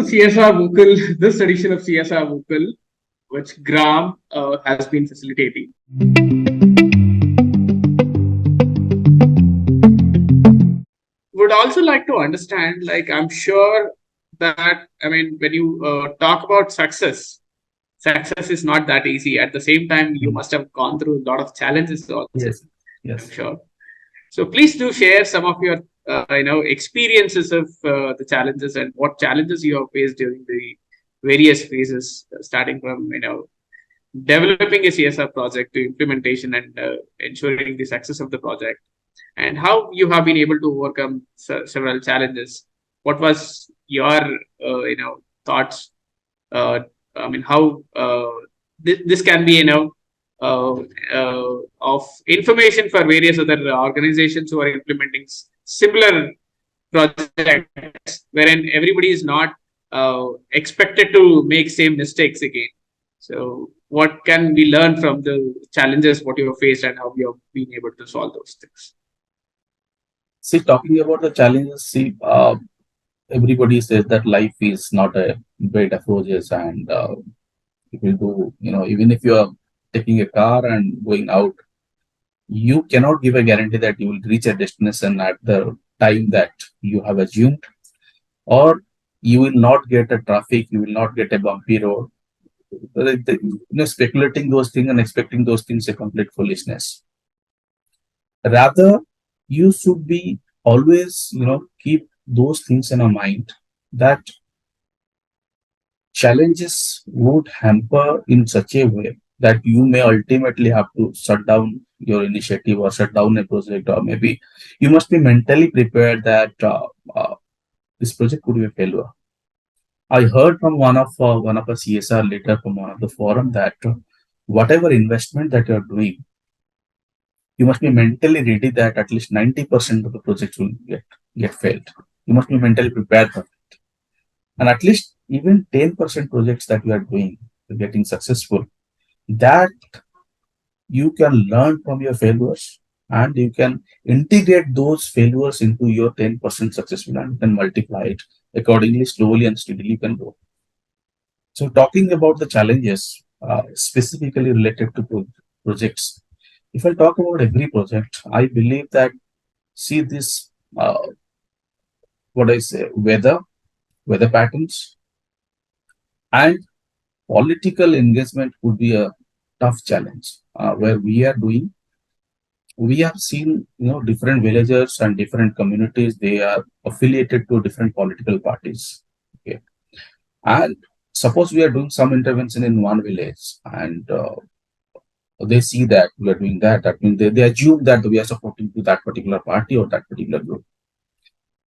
CSR Vocal, this edition of CSR Vocal, which GRAAM has been facilitating. Would also like to understand, like, I'm sure that, I mean, when you talk about success is not that easy. At the same time, you must have gone through a lot of challenges also, Yes, I'm yes. sure. So please do share some of your, experiences of the challenges and what challenges you have faced during the various phases, starting from, developing a CSR project to implementation and ensuring the success of the project, and how you have been able to overcome several challenges. What was your, thoughts? Uh, I mean, how this can be, uh, of information for various other organizations who are implementing similar projects, wherein everybody is not expected to make same mistakes again. So, what can we learn from the challenges what you have faced and how you have been able to solve those things? See, talking about the challenges, see, everybody says that life is not a bed of roses, and if you do, even if you are taking a car and going out, you cannot give a guarantee that you will reach a destination at the time that you have assumed, or you will not get a traffic, you will not get a bumpy road. Speculating those things and expecting those things is a complete foolishness. Rather, you should be always, keep those things in a mind that challenges would hamper in such a way that you may ultimately have to shut down your initiative or shut down a project, or maybe you must be mentally prepared that this project could be a failure. I heard from one of a CSR leader from one of the forum that whatever investment that you are doing, you must be mentally ready that at least 90% of the projects will get failed. You must be mentally prepared for it. And at least even 10% projects that you are doing, getting successful, that you can learn from your failures, and you can integrate those failures into your 10% successful, and then multiply it accordingly, slowly and steadily you can go. So talking about the challenges specifically related to projects, if I talk about every project, I believe that, see this, what I say, weather patterns and political engagement would be a tough challenge, where we have seen, different villagers and different communities, they are affiliated to different political parties. Okay. And suppose we are doing some intervention in one village, and they see that we are doing that. That means they assume that we are supporting to that particular party or that particular group.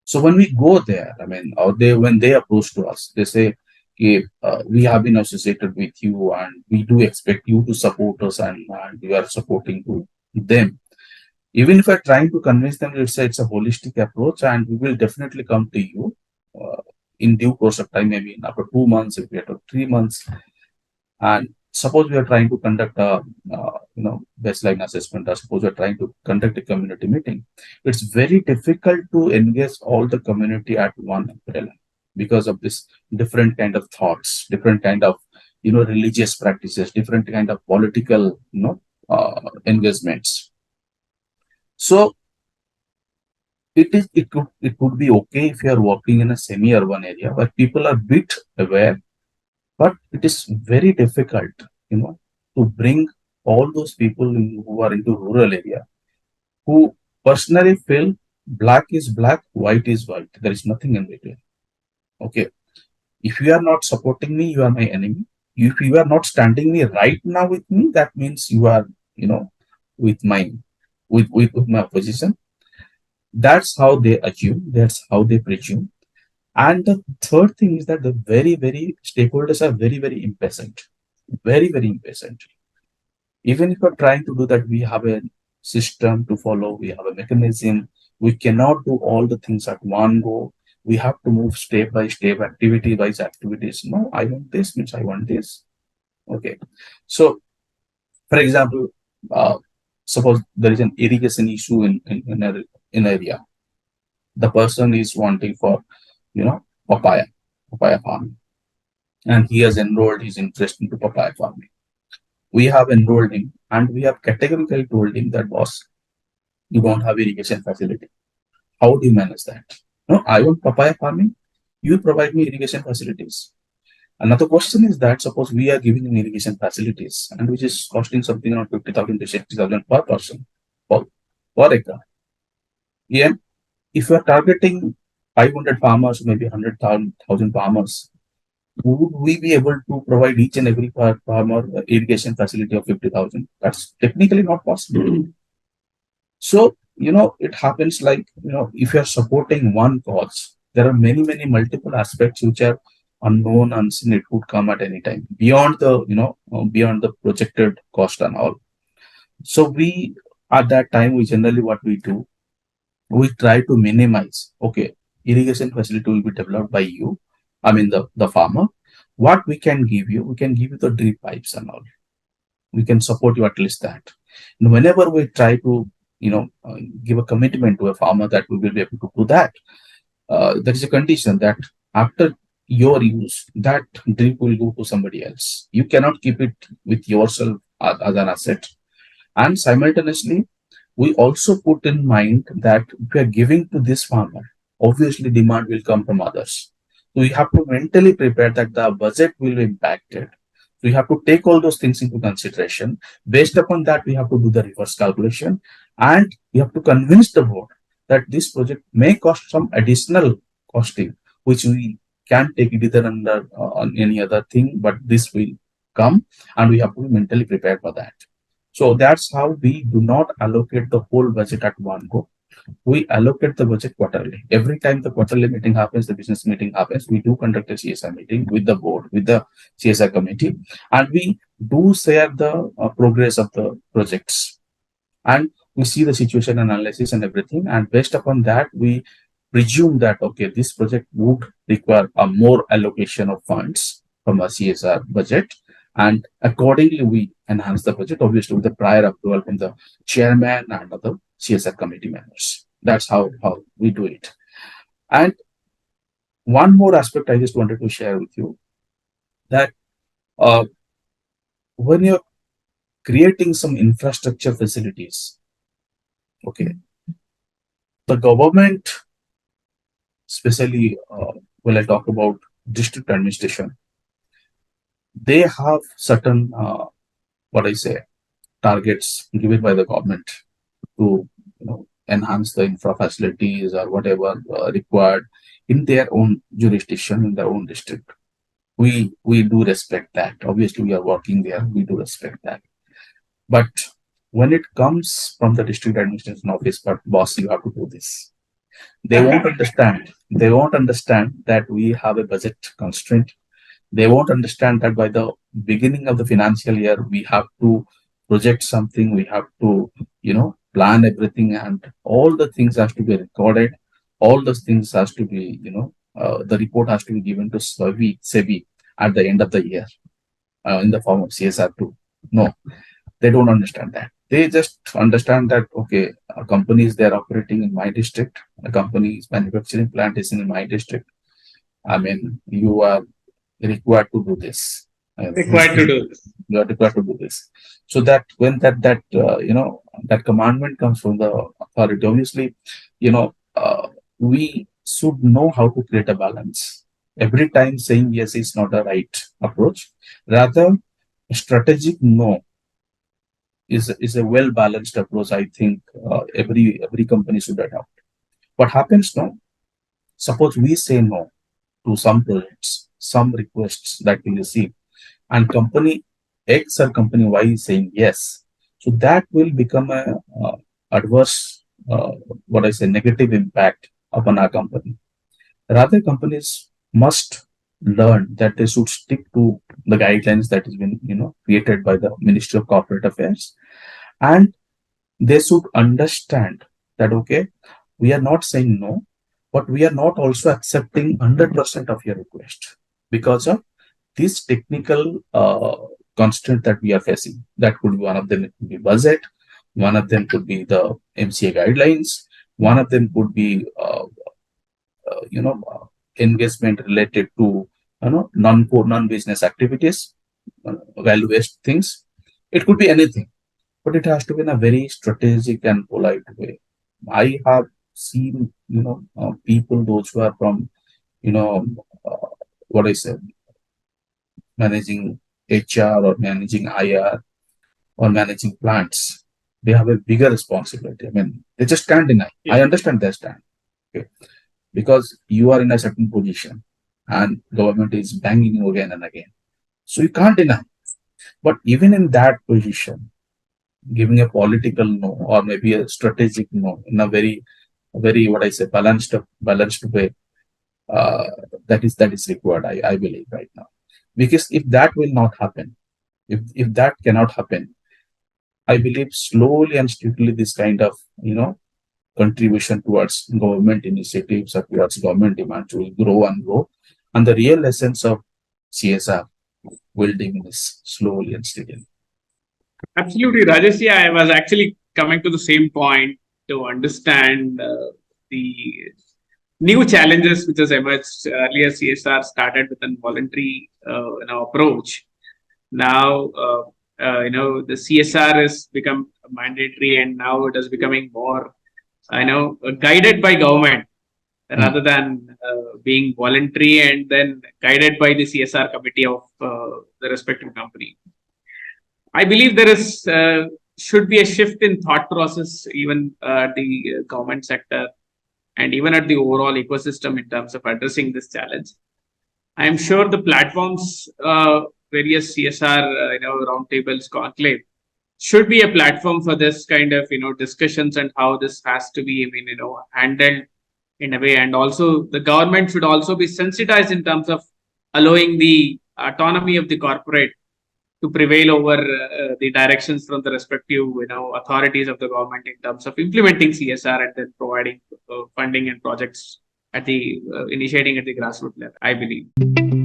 So when we go there, I mean, or they when they approach to us, they say, okay, we have been associated with you, and we do expect you to support us, and we are supporting to them. Even if we're trying to convince them, it's a holistic approach, and we will definitely come to you in due course of time, maybe after 2 months, if we have 3 months. And suppose we are trying to conduct a baseline assessment, or suppose we are trying to conduct a community meeting, it's very difficult to engage all the community at one umbrella because of this different kind of thoughts, different kind of religious practices, different kind of political engagements. So it could be okay if you are working in a semi-urban area where people are bit aware, but it is very difficult, to bring all those people who are into rural area, who personally feel black is black, white is white. There is nothing in between. Okay. If you are not supporting me, you are my enemy. If you are not standing me right now with me, that means you are, with my with my opposition. That's how they assume, that's how they presume. And the third thing is that the very, very stakeholders are very, very impatient. Very, very impatient. Even if we're trying to do that, we have a system to follow, we have a mechanism. We cannot do all the things at one go. We have to move step by step, activity by activities. No, I want this means I want this. Okay. So, for example, uh, suppose there is an irrigation issue in area. The person is wanting for, papaya. papaya farming, and he has enrolled his interest into papaya farming. We have enrolled him, and we have categorically told him that, boss, you don't have irrigation facility. How do you manage that? No, I want papaya farming. You provide me irrigation facilities. Another question is that suppose we are giving him irrigation facilities and which is costing something around 50,000 to 60,000 per person per acre. Yeah, if you are targeting 500 farmers, maybe 100,000 farmers, would we be able to provide each and every farmer irrigation facility of 50,000? That's technically not possible. So, it happens like, if you're supporting one cause, there are many multiple aspects which are unknown, unseen. It could come at any time beyond the projected cost and all. So at that time, we generally, what we try to minimize. Okay, irrigation facility will be developed by you. I mean, the farmer. What we can give you the drip pipes and all. We can support you at least that. And whenever we try to, give a commitment to a farmer that we will be able to do that, there is a condition that after your use, that drip will go to somebody else. You cannot keep it with yourself as an asset. And simultaneously, we also put in mind that if we are giving to this farmer, obviously demand will come from others. So we have to mentally prepare that the budget will be impacted. So we have to take all those things into consideration. Based upon that, we have to do the reverse calculation, and we have to convince the board that this project may cost some additional costing, which we can take it either under on any other thing, but this will come, and we have to be mentally prepared for that. So that's how we do not allocate the whole budget at one go. We allocate the budget quarterly. Every time the quarterly meeting happens, the business meeting happens, we do conduct a CSR meeting with the board, with the CSR committee, and we do share the progress of the projects. And we see the situation analysis and everything. And based upon that, we presume that, okay, this project would require a more allocation of funds from a CSR budget, and accordingly we enhance the budget, obviously with the prior approval from the chairman and other CSR committee members. That's how we do it. And one more aspect I just wanted to share with you, that when you're creating some infrastructure facilities, okay, the government, especially when I talk about district administration, they have certain what I say targets given by the government to enhance the infra facilities or whatever required in their own jurisdiction, in their own district. We do respect that. Obviously, we are working there. We do respect that. But when it comes from the district administration office, but boss, you have to do this. They won't understand. They won't understand that we have a budget constraint. They won't understand that by the beginning of the financial year, we have to project something. We have to, plan everything, and all the things has to be recorded. All those things has to be, the report has to be given to SEBI at the end of the year in the form of CSR2. No, they don't understand that. They just understand that, okay, a company is there operating in my district, a company's manufacturing plant is in my district. I mean, you are required to do this. Required to do this. You are required to do this. So that when that commandment comes from the authority, obviously, we should know how to create a balance. Every time saying yes is not a right approach. Rather, strategic no is a well balanced approach. I think every company should adopt. What happens now? Suppose we say no to some projects, some requests that we receive, and company X or company Y is saying yes. So that will become a adverse, what I say, negative impact upon our company. Rather, companies must learn that they should stick to the guidelines that has been, created by the Ministry of Corporate Affairs, and they should understand that, okay, we are not saying no, but we are not also accepting 100% of your request because of this technical constraint that we are facing. That could be one of them, it could be budget, one of them could be the MCA guidelines, one of them could be engagement related to non-business activities, value-based things. It could be anything, but it has to be in a very strategic and polite way. I have seen, people, those who are from, you know, uh, what I said, managing HR or managing IR or managing plants. They have a bigger responsibility. I mean, they just can't deny. Yeah. I understand their stand. Okay. Because you are in a certain position and government is banging you again and again. So you can't deny. But even in that position, giving a political no or maybe a strategic no in a very what I say balanced way, uh, that is required. I believe right now, because if that will not happen, if that cannot happen, I believe slowly and steadily this kind of contribution towards government initiatives or towards government demands will grow and grow, and the real essence of CSR will diminish slowly and steadily. Absolutely, Rajesh. Yeah, I was actually coming to the same point to understand the new challenges which has emerged. Earlier, CSR started with a voluntary, approach. Now, the CSR has become mandatory, and now it is becoming more, guided by government Hmm. rather than being voluntary, and then guided by the CSR committee of the respective company. I believe there is should be a shift in thought process, even at the government sector and even at the overall ecosystem in terms of addressing this challenge. I am sure the platforms, various CSR, roundtables, conclave, should be a platform for this kind of discussions and how this has to be, handled in a way. And also, the government should also be sensitized in terms of allowing the autonomy of the corporate to prevail over the directions from the respective authorities of the government in terms of implementing CSR and then providing funding and projects at the initiating at the grassroots level, I believe.